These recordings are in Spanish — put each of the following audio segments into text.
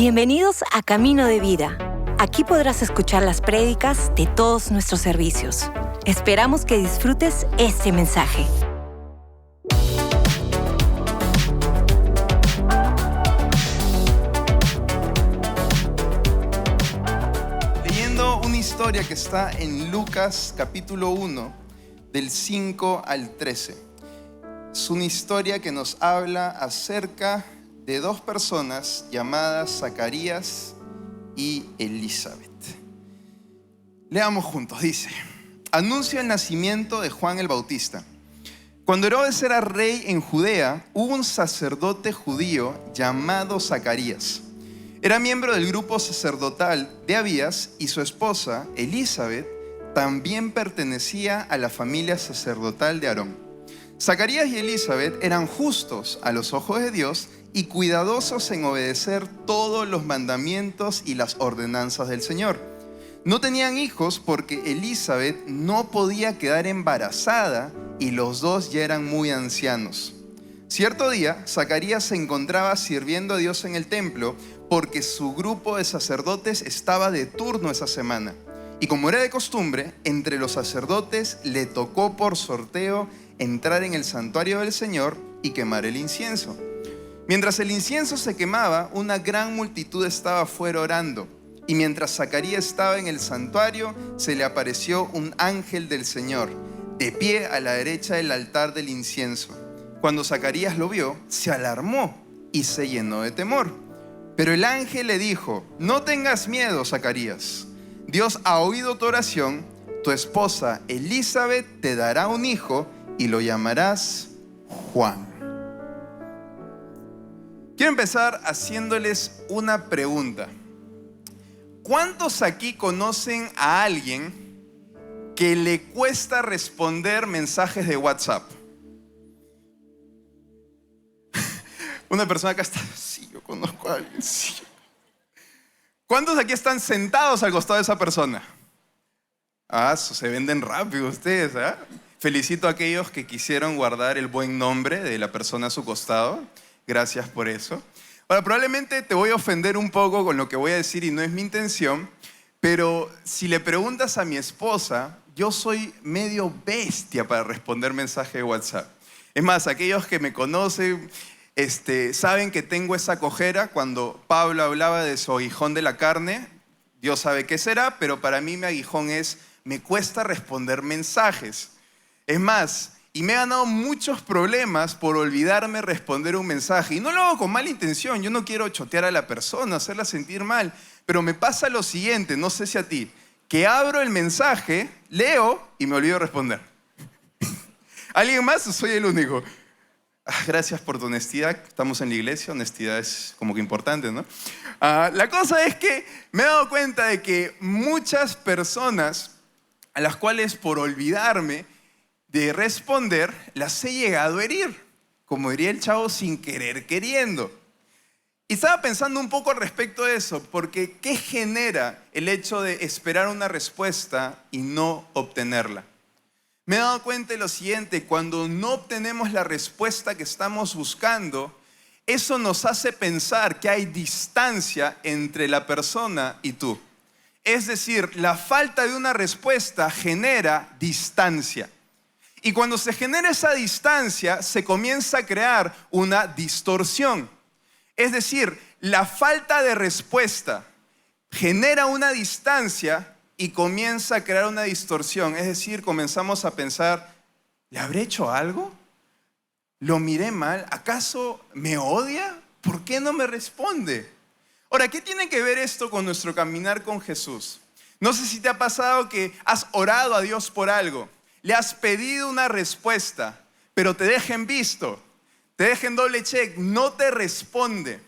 Bienvenidos a Camino de Vida. Aquí podrás escuchar las prédicas de todos nuestros servicios. Esperamos que disfrutes este mensaje. Leyendo una historia que está en Lucas capítulo 1, del 5 al 13. Es una historia que nos habla acerca de dos personas llamadas Zacarías y Elizabeth. Leamos juntos, dice: anuncia el nacimiento de Juan el Bautista. Cuando Herodes era rey en Judea, hubo un sacerdote judío llamado Zacarías. Era miembro del grupo sacerdotal de Abías y su esposa, Elizabeth, también pertenecía a la familia sacerdotal de Aarón. Zacarías y Elizabeth eran justos a los ojos de Dios y cuidadosos en obedecer todos los mandamientos y las ordenanzas del Señor. No tenían hijos porque Elizabeth no podía quedar embarazada y los dos ya eran muy ancianos. Cierto día, Zacarías se encontraba sirviendo a Dios en el templo porque su grupo de sacerdotes estaba de turno esa semana. Y como era de costumbre, entre los sacerdotes le tocó por sorteo entrar en el santuario del Señor y quemar el incienso. Mientras el incienso se quemaba, una gran multitud estaba afuera orando. Y mientras Zacarías estaba en el santuario, se le apareció un ángel del Señor, de pie a la derecha del altar del incienso. Cuando Zacarías lo vio, se alarmó y se llenó de temor. Pero el ángel le dijo: no tengas miedo, Zacarías. Dios ha oído tu oración. Tu esposa Elizabeth te dará un hijo y lo llamarás Juan. Quiero empezar haciéndoles una pregunta. ¿Cuántos aquí conocen a alguien que le cuesta responder mensajes de WhatsApp? Una persona acá está: sí, yo conozco a alguien, sí. ¿Cuántos aquí están sentados al costado de esa persona? Se venden rápido ustedes, ¿eh? Felicito a aquellos que quisieron guardar el buen nombre de la persona a su costado. Gracias por eso. Ahora, probablemente te voy a ofender un poco con lo que voy a decir y no es mi intención, pero si le preguntas a mi esposa, yo soy medio bestia para responder mensajes de WhatsApp. Es más, aquellos que me conocen saben que tengo esa cojera. Cuando Pablo hablaba de su aguijón de la carne, Dios sabe qué será, pero para mí mi aguijón me cuesta responder mensajes. Es más, y me he ganado muchos problemas por olvidarme responder un mensaje. Y no lo hago con mala intención. Yo no quiero chotear a la persona, hacerla sentir mal. Pero me pasa lo siguiente, no sé si a ti, que abro el mensaje, leo y me olvido responder. ¿Alguien más o soy el único? Gracias por tu honestidad. Estamos en la iglesia, honestidad es como que importante, ¿no? La cosa es que me he dado cuenta de que muchas personas a las cuales por olvidarme de responder, las he llegado a herir, como diría el chavo, sin querer queriendo. Y estaba pensando un poco al respecto de eso, porque ¿qué genera el hecho de esperar una respuesta y no obtenerla? Me he dado cuenta de lo siguiente: cuando no obtenemos la respuesta que estamos buscando, eso nos hace pensar que hay distancia entre la persona y tú. Es decir, la falta de una respuesta genera distancia. Y cuando se genera esa distancia, se comienza a crear una distorsión. Es decir, la falta de respuesta genera una distancia y comienza a crear una distorsión. Es decir, comenzamos a pensar: ¿le habré hecho algo? ¿Lo miré mal? ¿Acaso me odia? ¿Por qué no me responde? Ahora, ¿qué tiene que ver esto con nuestro caminar con Jesús? No sé si te ha pasado que has orado a Dios por algo. Le has pedido una respuesta, pero te dejen visto, te dejen doble check, no te responde.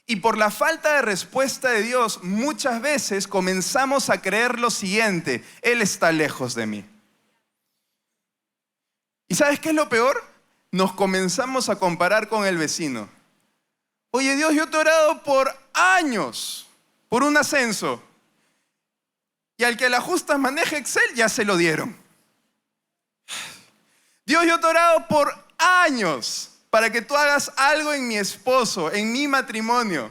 Y por la falta de respuesta de Dios, muchas veces comenzamos a creer lo siguiente: Él está lejos de mí. ¿Y sabes qué es lo peor? Nos comenzamos a comparar con el vecino. Oye, Dios, yo te he orado por años por un ascenso, y al que la justa maneja Excel ya se lo dieron. Dios, yo te he orado por años para que tú hagas algo en mi esposo, en mi matrimonio.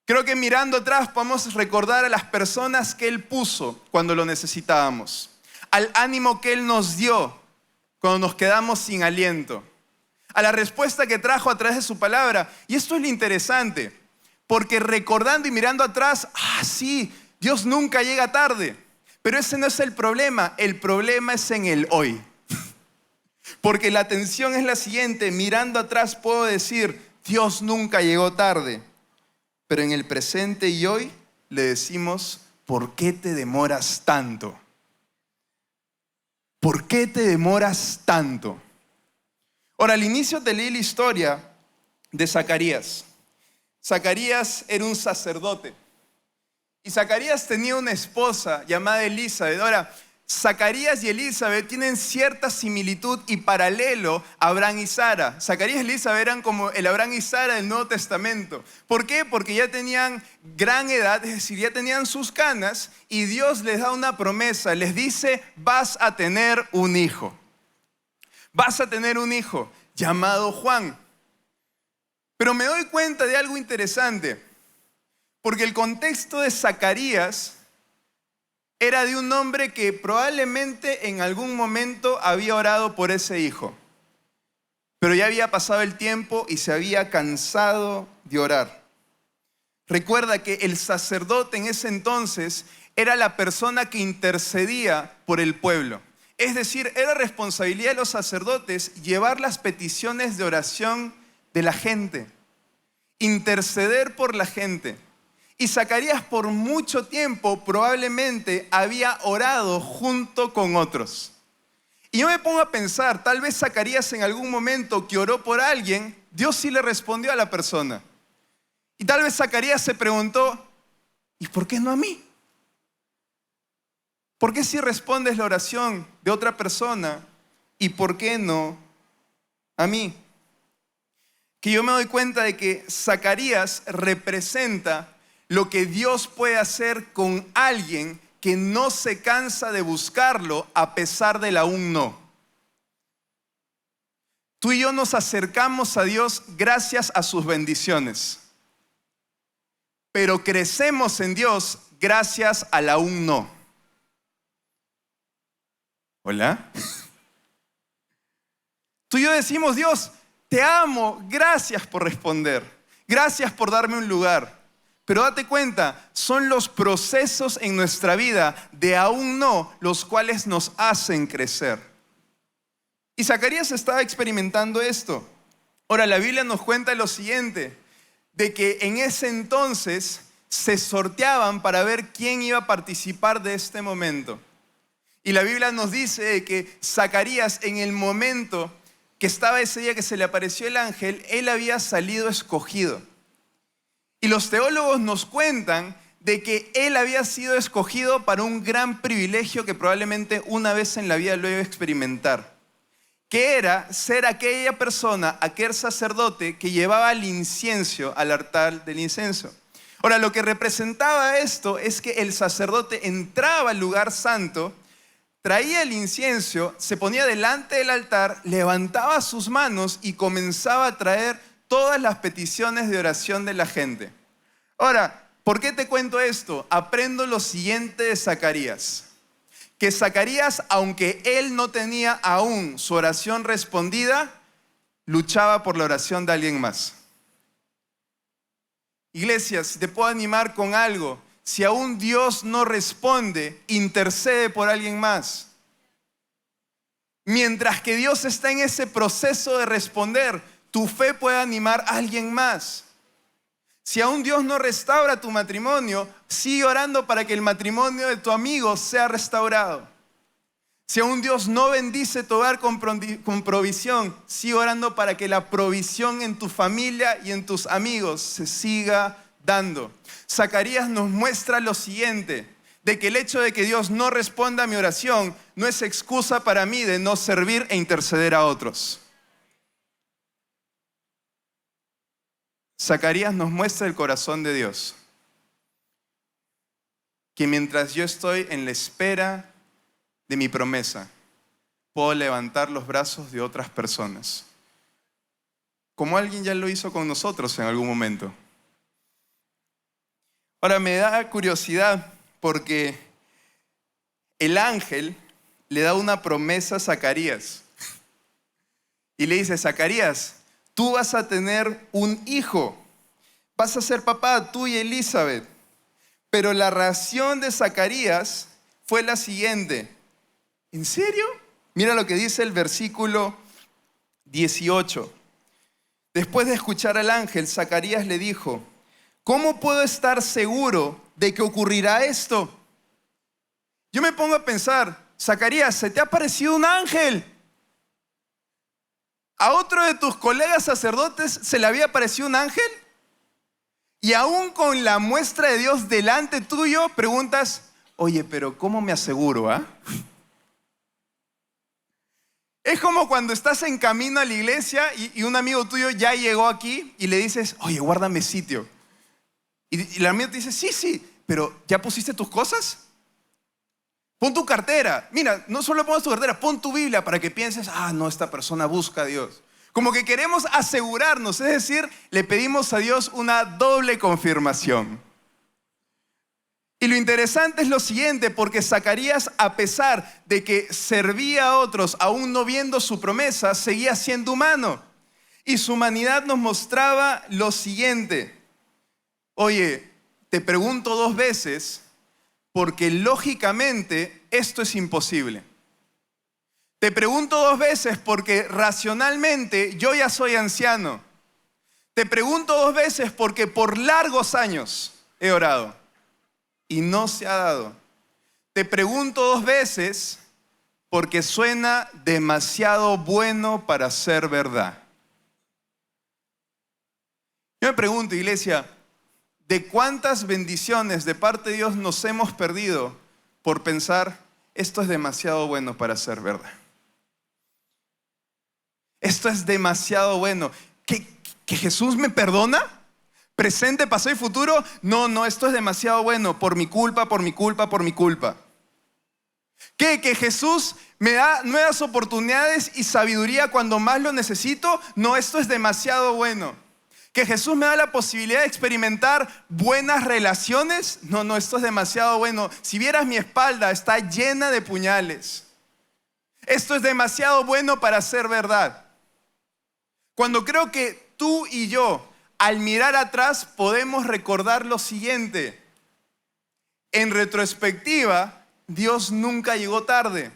Creo que mirando atrás podemos recordar a las personas que Él puso cuando lo necesitábamos, al ánimo que Él nos dio cuando nos quedamos sin aliento, a la respuesta que trajo a través de su palabra. Y esto es lo interesante, porque recordando y mirando atrás, sí, Dios nunca llega tarde, pero ese no es el problema es en el hoy. Porque la tensión es la siguiente: mirando atrás puedo decir, Dios nunca llegó tarde, pero en el presente y hoy le decimos, ¿por qué te demoras tanto? ¿Por qué te demoras tanto? Ahora, al inicio te leí la historia de Zacarías. Zacarías era un sacerdote y Zacarías tenía una esposa llamada Elizabeth. Ahora, Zacarías y Elizabeth tienen cierta similitud y paralelo a Abraham y Sara. Zacarías y Elizabeth eran como el Abraham y Sara del Nuevo Testamento. ¿Por qué? Porque ya tenían gran edad, es decir, ya tenían sus canas, y Dios les da una promesa, les dice, vas a tener un hijo. Vas a tener un hijo llamado Juan. Pero me doy cuenta de algo interesante, porque el contexto de Zacarías era de un hombre que probablemente en algún momento había orado por ese hijo, pero ya había pasado el tiempo y se había cansado de orar. Recuerda que el sacerdote en ese entonces era la persona que intercedía por el pueblo. Es decir, era responsabilidad de los sacerdotes llevar las peticiones de oración de la gente, interceder por la gente. Y Zacarías por mucho tiempo probablemente había orado junto con otros. Y yo me pongo a pensar, tal vez Zacarías en algún momento que oró por alguien, Dios sí le respondió a la persona. Y tal vez Zacarías se preguntó, ¿y por qué no a mí? ¿Por qué si respondes la oración de otra persona y por qué no a mí? Que yo me doy cuenta de que Zacarías representa lo que Dios puede hacer con alguien que no se cansa de buscarlo a pesar del aún no. Tú y yo nos acercamos a Dios gracias a sus bendiciones, pero crecemos en Dios gracias al aún no. ¿Hola? Tú y yo decimos, Dios, te amo, gracias por responder, gracias por darme un lugar. Pero date cuenta, son los procesos en nuestra vida de aún no los cuales nos hacen crecer. Y Zacarías estaba experimentando esto. Ahora, la Biblia nos cuenta lo siguiente, de que en ese entonces se sorteaban para ver quién iba a participar de este momento. Y la Biblia nos dice que Zacarías, en el momento que estaba ese día que se le apareció el ángel, él había salido escogido. Y los teólogos nos cuentan de que él había sido escogido para un gran privilegio que probablemente una vez en la vida lo iba a experimentar, que era ser aquella persona, aquel sacerdote que llevaba el incienso al altar del incienso. Ahora, lo que representaba esto es que el sacerdote entraba al lugar santo, traía el incienso, se ponía delante del altar, levantaba sus manos y comenzaba a traer todas las peticiones de oración de la gente. Ahora, ¿por qué te cuento esto? Aprendo lo siguiente de Zacarías. Que Zacarías, aunque él no tenía aún su oración respondida, luchaba por la oración de alguien más. Iglesia, si te puedo animar con algo, si aún Dios no responde, intercede por alguien más. Mientras que Dios está en ese proceso de responder, tu fe puede animar a alguien más. Si aún Dios no restaura tu matrimonio, sigue orando para que el matrimonio de tu amigo sea restaurado. Si aún Dios no bendice tu hogar con provisión, sigue orando para que la provisión en tu familia y en tus amigos se siga dando. Zacarías nos muestra lo siguiente, de que el hecho de que Dios no responda a mi oración no es excusa para mí de no servir e interceder a otros. Zacarías nos muestra el corazón de Dios, que mientras yo estoy en la espera de mi promesa, puedo levantar los brazos de otras personas, como alguien ya lo hizo con nosotros en algún momento. Ahora me da curiosidad porque el ángel le da una promesa a Zacarías y le dice: Zacarías, tú vas a tener un hijo, vas a ser papá, tú y Elizabeth. Pero la reacción de Zacarías fue la siguiente: ¿en serio? Mira lo que dice el versículo 18. Después de escuchar al ángel, Zacarías le dijo: ¿cómo puedo estar seguro de que ocurrirá esto? Yo me pongo a pensar: Zacarías, ¿se te ha aparecido un ángel? ¿A otro de tus colegas sacerdotes se le había aparecido un ángel? Y aún con la muestra de Dios delante tuyo, preguntas: oye, pero ¿cómo me aseguro, Es como cuando estás en camino a la iglesia y un amigo tuyo ya llegó aquí y le dices: oye, guárdame sitio. Y el amigo te dice: sí, pero ¿ya pusiste tus cosas? Pon tu cartera. Mira, no solo pongas tu cartera, pon tu Biblia para que pienses: no, esta persona busca a Dios. Como que queremos asegurarnos, es decir, le pedimos a Dios una doble confirmación. Y lo interesante es lo siguiente, porque Zacarías, a pesar de que servía a otros, aún no viendo su promesa, seguía siendo humano. Y su humanidad nos mostraba lo siguiente: oye, te pregunto 2 veces, porque lógicamente esto es imposible. Te pregunto 2 veces porque racionalmente yo ya soy anciano. Te pregunto 2 veces porque por largos años he orado y no se ha dado. Te pregunto 2 veces porque suena demasiado bueno para ser verdad. Yo me pregunto, iglesia, ¿de cuántas bendiciones de parte de Dios nos hemos perdido por pensar: esto es demasiado bueno para ser verdad? Esto es demasiado bueno. ¿Que Jesús me perdona? ¿Presente, pasado y futuro? No, esto es demasiado bueno. Por mi culpa. ¿Que Jesús me da nuevas oportunidades y sabiduría cuando más lo necesito? No, esto es demasiado bueno. ¿Que Jesús me da la posibilidad de experimentar buenas relaciones? No, esto es demasiado bueno. Si vieras mi espalda, está llena de puñales. Esto es demasiado bueno para ser verdad. Cuando creo que tú y yo, al mirar atrás, podemos recordar lo siguiente: en retrospectiva, Dios nunca llegó tarde.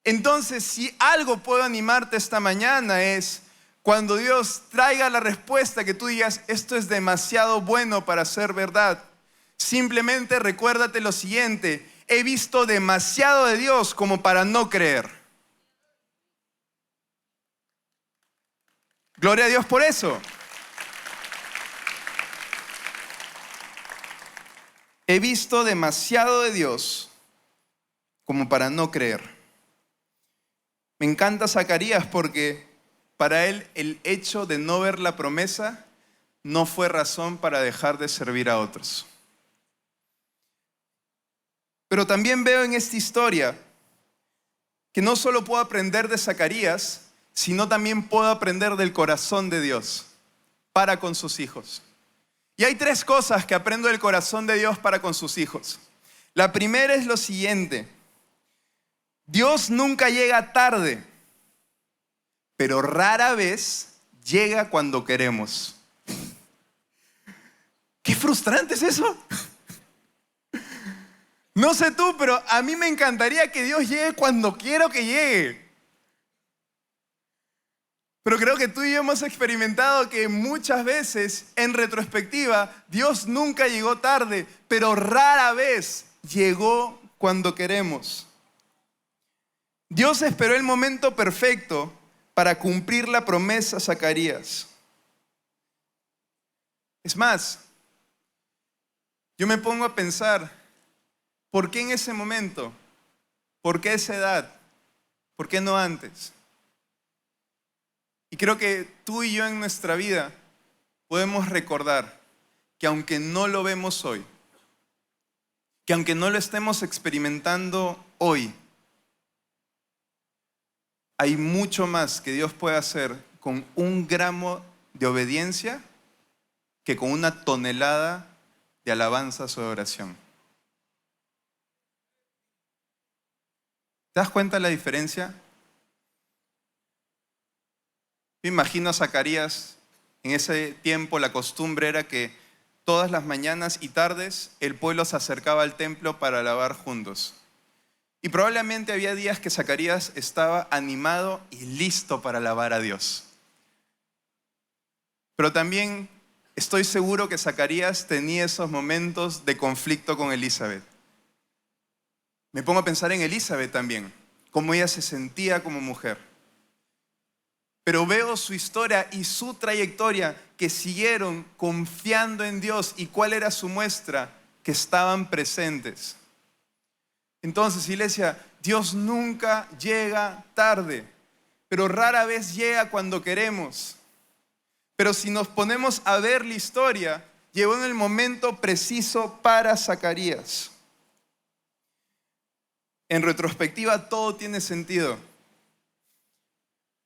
Entonces, si algo puedo animarte esta mañana es: cuando Dios traiga la respuesta que tú digas: esto es demasiado bueno para ser verdad, simplemente recuérdate lo siguiente: he visto demasiado de Dios como para no creer. Gloria a Dios por eso. He visto demasiado de Dios como para no creer. Me encanta Zacarías porque para él el hecho de no ver la promesa no fue razón para dejar de servir a otros. Pero también veo en esta historia que no solo puedo aprender de Zacarías, sino también puedo aprender del corazón de Dios para con sus hijos. Y hay 3 cosas que aprendo del corazón de Dios para con sus hijos. La primera es lo siguiente: Dios nunca llega tarde, pero rara vez llega cuando queremos. ¡Qué frustrante es eso! No sé tú, pero a mí me encantaría que Dios llegue cuando quiero que llegue. Pero creo que tú y yo hemos experimentado que muchas veces, en retrospectiva, Dios nunca llegó tarde, pero rara vez llegó cuando queremos. Dios esperó el momento perfecto para cumplir la promesa a Zacarías. Es más, yo me pongo a pensar: ¿por qué en ese momento? ¿Por qué a esa edad? ¿Por qué no antes? Y creo que tú y yo en nuestra vida podemos recordar que aunque no lo vemos hoy, que aunque no lo estemos experimentando hoy, hay mucho más que Dios puede hacer con 1 gramo de obediencia que con 1 tonelada de alabanzas o de oración. ¿Te das cuenta de la diferencia? Me imagino a Zacarías. En ese tiempo la costumbre era que todas las mañanas y tardes el pueblo se acercaba al templo para alabar juntos. Y probablemente había días que Zacarías estaba animado y listo para alabar a Dios. Pero también estoy seguro que Zacarías tenía esos momentos de conflicto con Elizabeth. Me pongo a pensar en Elizabeth también, cómo ella se sentía como mujer. Pero veo su historia y su trayectoria, que siguieron confiando en Dios. ¿Y cuál era su muestra? Que estaban presentes. Entonces, iglesia, Dios nunca llega tarde, pero rara vez llega cuando queremos. Pero si nos ponemos a ver la historia, llegó en el momento preciso para Zacarías. En retrospectiva, todo tiene sentido.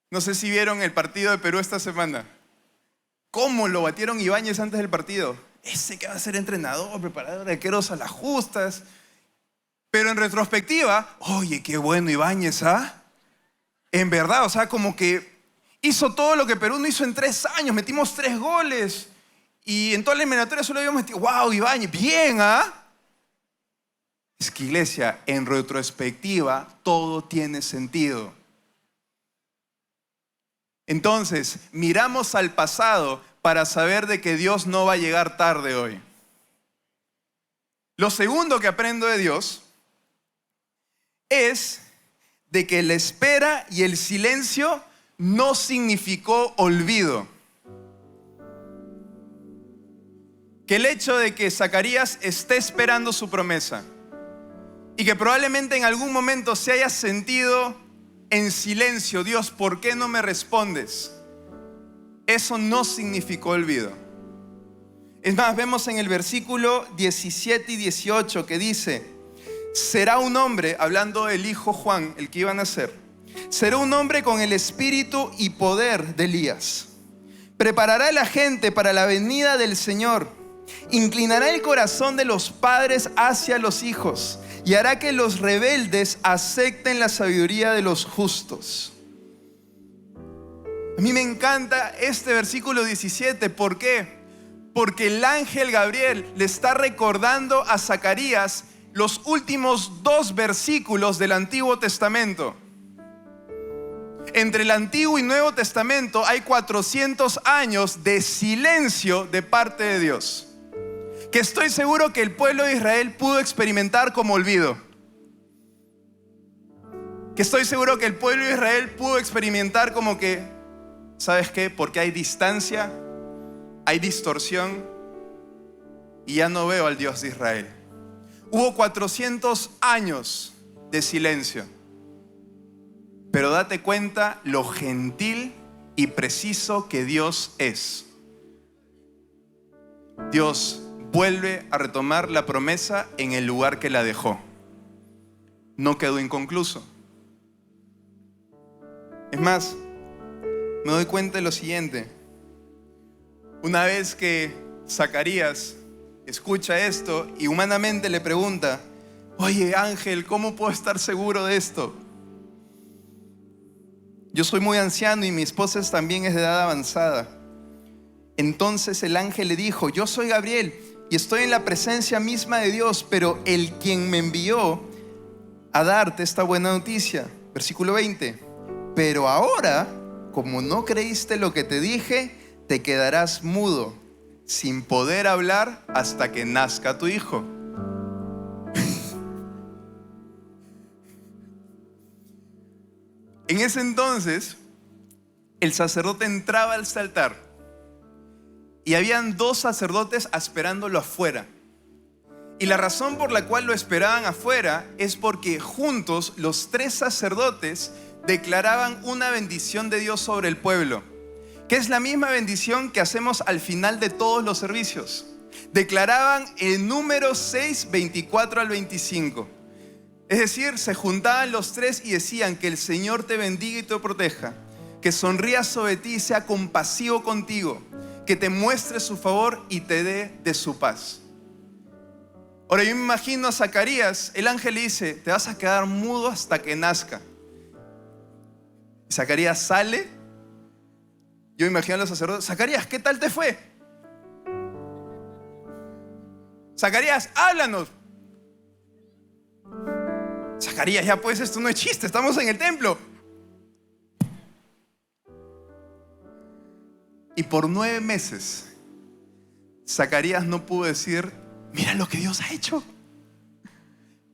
No sé si vieron el partido de Perú esta semana. ¿Cómo lo batieron Ibáñez antes del partido? Ese que va a ser entrenador, preparador de arqueros a las justas. Pero en retrospectiva, oye, qué bueno Ibáñez, ¿ah? En verdad, o sea, como que hizo todo lo que Perú no hizo en 3 años. Metimos 3 goles. Y en toda la eliminatoria solo habíamos metido, wow, Ibáñez, bien, ¿ah? Es que, iglesia, en retrospectiva, todo tiene sentido. Entonces, miramos al pasado para saber de que Dios no va a llegar tarde hoy. Lo segundo que aprendo de Dios es de que la espera y el silencio no significó olvido. Que el hecho de que Zacarías esté esperando su promesa y que probablemente en algún momento se haya sentido en silencio, Dios, ¿por qué no me respondes? Eso no significó olvido. Es más, vemos en el versículo 17 y 18 que dice: será un hombre, hablando del hijo Juan, el que iba a nacer, será un hombre con el espíritu y poder de Elías. Preparará a la gente para la venida del Señor. Inclinará el corazón de los padres hacia los hijos y hará que los rebeldes acepten la sabiduría de los justos. A mí me encanta este versículo 17. ¿Por qué? Porque el ángel Gabriel le está recordando a Zacarías los últimos 2 versículos del Antiguo Testamento. Entre el Antiguo y Nuevo Testamento hay 400 años de silencio de parte de Dios, que estoy seguro que el pueblo de Israel pudo experimentar como olvido. Que estoy seguro que el pueblo de Israel pudo experimentar como que, ¿sabes qué? Porque hay distancia, hay distorsión y ya no veo al Dios de Israel. Hubo 400 años de silencio. Pero date cuenta lo gentil y preciso que Dios es. Dios vuelve a retomar la promesa en el lugar que la dejó. No quedó inconcluso. Es más, me doy cuenta de lo siguiente. Una vez que Zacarías escucha esto y humanamente le pregunta: oye, ángel, ¿cómo puedo estar seguro de esto? Yo soy muy anciano y mi esposa también es de edad avanzada. Entonces el ángel le dijo: yo soy Gabriel y estoy en la presencia misma de Dios, pero el quien me envió a darte esta buena noticia. Versículo 20. Pero ahora, como no creíste lo que te dije, te quedarás mudo, sin poder hablar hasta que nazca tu hijo. En ese entonces, el sacerdote entraba al altar y habían 2 sacerdotes esperándolo afuera. Y la razón por la cual lo esperaban afuera es porque juntos los 3 sacerdotes declaraban una bendición de Dios sobre el pueblo, que es la misma bendición que hacemos al final de todos los servicios. Declaraban en Números 6, 24 al 25. Es decir, se juntaban los 3 y decían: que el Señor te bendiga y te proteja, que sonría sobre ti y sea compasivo contigo, que te muestre su favor y te dé de su paz. Ahora yo me imagino a Zacarías, el ángel le dice, te vas a quedar mudo hasta que nazca. Y Zacarías sale. Yo me imagino a los sacerdotes, Zacarías, ¿qué tal te fue? Zacarías, háblanos. Zacarías, ya pues, esto no es chiste, estamos en el templo. Y por 9 meses, Zacarías no pudo decir, mira lo que Dios ha hecho.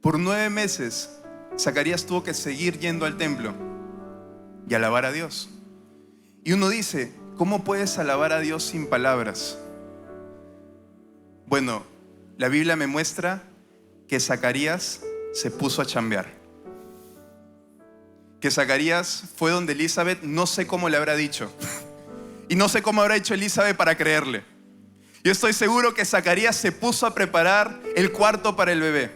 Por 9 meses, Zacarías tuvo que seguir yendo al templo y alabar a Dios. Y uno dice, ¿cómo puedes alabar a Dios sin palabras? Bueno, la Biblia me muestra que Zacarías se puso a chambear. Que Zacarías fue donde Elizabeth, no sé cómo le habrá dicho. Y no sé cómo habrá hecho Elizabeth para creerle. Yo estoy seguro que Zacarías se puso a preparar el cuarto para el bebé.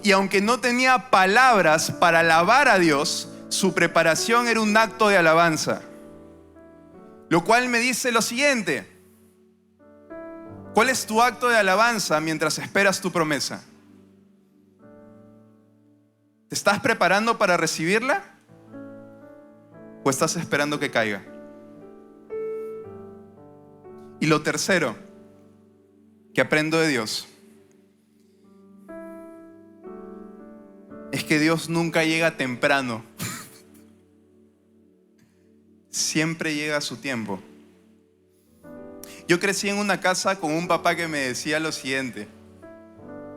Y aunque no tenía palabras para alabar a Dios, su preparación era un acto de alabanza. Lo cual me dice lo siguiente. ¿Cuál es tu acto de alabanza mientras esperas tu promesa? ¿Te estás preparando para recibirla? ¿O estás esperando que caiga? Y lo tercero que aprendo de Dios es que Dios nunca llega temprano. Siempre llega a su tiempo. Yo crecí en una casa con un papá que me decía lo siguiente: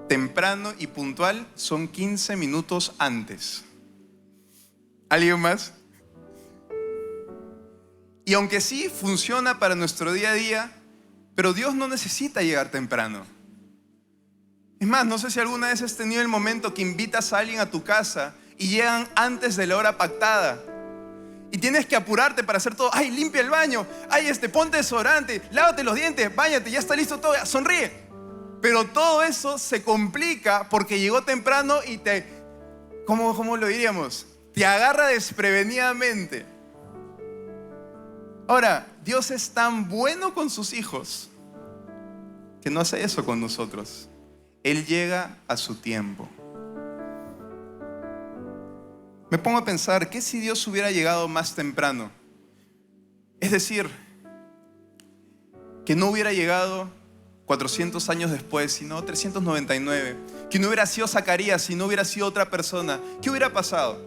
temprano y puntual son 15 minutos antes. ¿Alguien más? Y aunque sí funciona para nuestro día a día, pero Dios no necesita llegar temprano. Es más, no sé si alguna vez has tenido el momento que invitas a alguien a tu casa y llegan antes de la hora pactada. Y tienes que apurarte para hacer todo. ¡Ay, limpia el baño! ¡Ay, ponte desodorante! ¡Lávate los dientes! ¡Báñate! ¡Ya está listo todo! ¡Sonríe! Pero todo eso se complica porque llegó temprano y ¿cómo lo diríamos? Te agarra desprevenidamente. Ahora, Dios es tan bueno con sus hijos que no hace eso con nosotros. Él llega a su tiempo. Me pongo a pensar, ¿qué si Dios hubiera llegado más temprano? Es decir, que no hubiera llegado 400 años después, sino 399. Que no hubiera sido Zacarías, si no hubiera sido otra persona. ¿Qué hubiera pasado?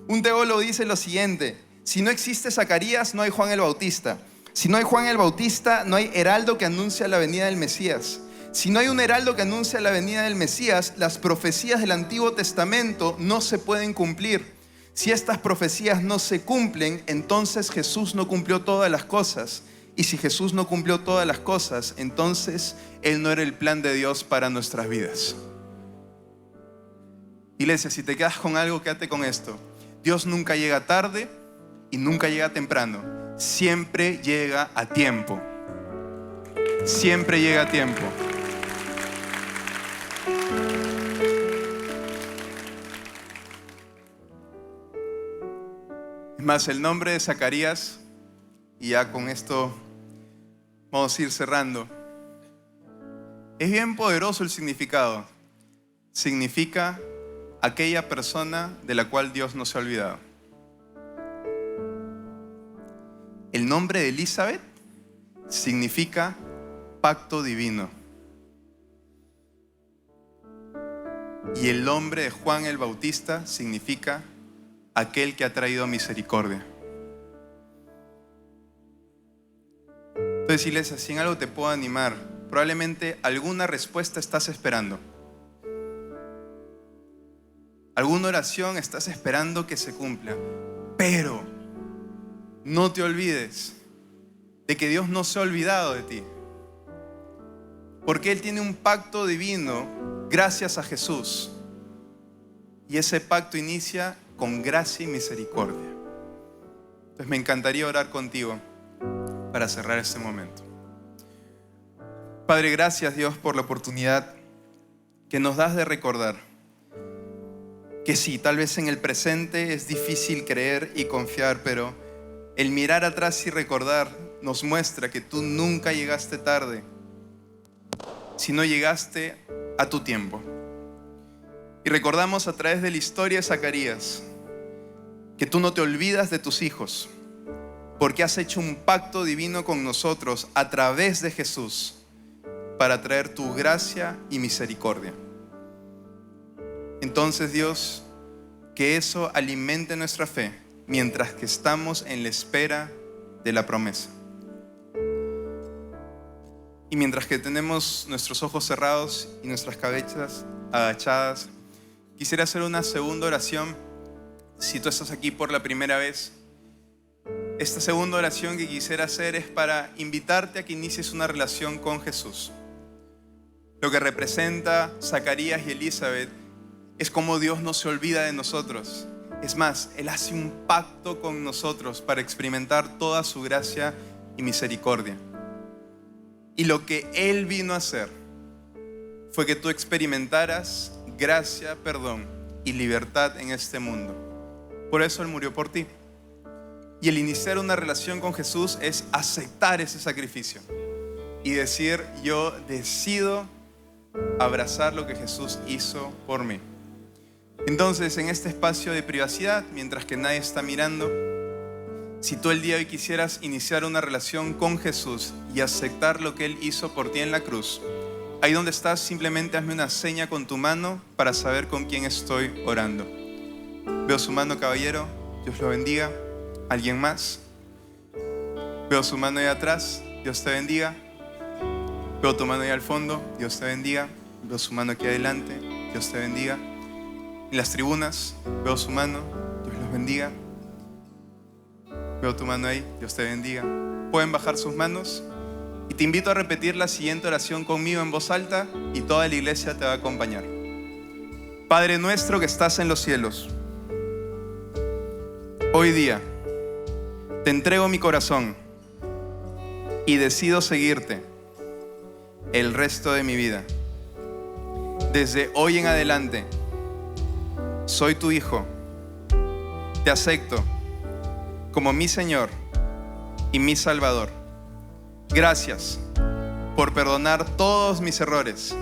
Un teólogo dice lo siguiente: si no existe Zacarías, no hay Juan el Bautista. Si no hay Juan el Bautista, no hay heraldo que anuncia la venida del Mesías. Si no hay un heraldo que anuncia la venida del Mesías, las profecías del Antiguo Testamento no se pueden cumplir. Si estas profecías no se cumplen, entonces Jesús no cumplió todas las cosas. Y si Jesús no cumplió todas las cosas, entonces Él no era el plan de Dios para nuestras vidas. Iglesia, si te quedas con algo, quédate con esto. Dios nunca llega tarde y nunca llega temprano. Siempre llega a tiempo. Siempre llega a tiempo. Es más, el nombre de Zacarías, y ya con esto vamos a ir cerrando, es bien poderoso el significado. Significa aquella persona de la cual Dios no se ha olvidado. El nombre de Elizabeth significa pacto divino. Y el nombre de Juan el Bautista significa aquel que ha traído misericordia. Entonces, iglesia, si en algo te puedo animar, probablemente alguna respuesta estás esperando. Alguna oración estás esperando que se cumpla. Pero no te olvides de que Dios no se ha olvidado de ti. Porque Él tiene un pacto divino gracias a Jesús. Y ese pacto inicia con gracia y misericordia. Entonces me encantaría orar contigo para cerrar este momento. Padre, gracias Dios por la oportunidad que nos das de recordar que sí, tal vez en el presente es difícil creer y confiar, pero el mirar atrás y recordar nos muestra que tú nunca llegaste tarde, sino llegaste a tu tiempo. Y recordamos a través de la historia de Zacarías que tú no te olvidas de tus hijos, porque has hecho un pacto divino con nosotros a través de Jesús para traer tu gracia y misericordia. Entonces, Dios, que eso alimente nuestra fe mientras que estamos en la espera de la promesa. Y mientras que tenemos nuestros ojos cerrados y nuestras cabezas agachadas, quisiera hacer una segunda oración. Si tú estás aquí por la primera vez, esta segunda oración que quisiera hacer es para invitarte a que inicies una relación con Jesús. Lo que representa Zacarías y Elizabeth es como Dios no se olvida de nosotros. Es más, Él hace un pacto con nosotros para experimentar toda su gracia y misericordia. Y lo que Él vino a hacer fue que tú experimentaras gracia, perdón y libertad en este mundo. Por eso Él murió por ti. Y el iniciar una relación con Jesús es aceptar ese sacrificio y decir: yo decido abrazar lo que Jesús hizo por mí. Entonces, en este espacio de privacidad, mientras que nadie está mirando, si tú el día de hoy quisieras iniciar una relación con Jesús y aceptar lo que Él hizo por ti en la cruz, ahí donde estás, simplemente hazme una seña con tu mano para saber con quién estoy orando. Veo su mano, caballero. Dios lo bendiga. ¿Alguien más? Veo su mano ahí atrás. Dios te bendiga. Veo tu mano ahí al fondo. Dios te bendiga. Veo su mano aquí adelante. Dios te bendiga. En las tribunas veo su mano. Dios los bendiga. Veo tu mano ahí. Dios te bendiga. Pueden bajar sus manos. Y te invito a repetir la siguiente oración conmigo en voz alta y toda la iglesia te va a acompañar. Padre nuestro que estás en los cielos, hoy día te entrego mi corazón y decido seguirte el resto de mi vida. Desde hoy en adelante soy tu hijo. Te acepto como mi Señor y mi Salvador. Gracias por perdonar todos mis errores.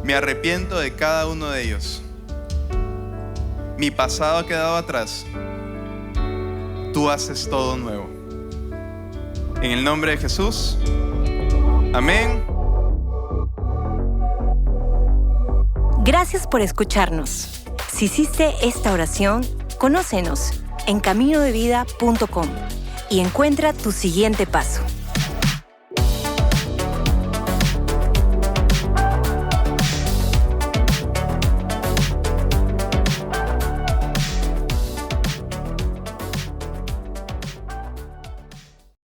Me arrepiento de cada uno de ellos. Mi pasado ha quedado atrás. Tú haces todo nuevo. En el nombre de Jesús. Amén. Gracias por escucharnos. Si hiciste esta oración, conócenos en caminodevida.com y encuentra tu siguiente paso.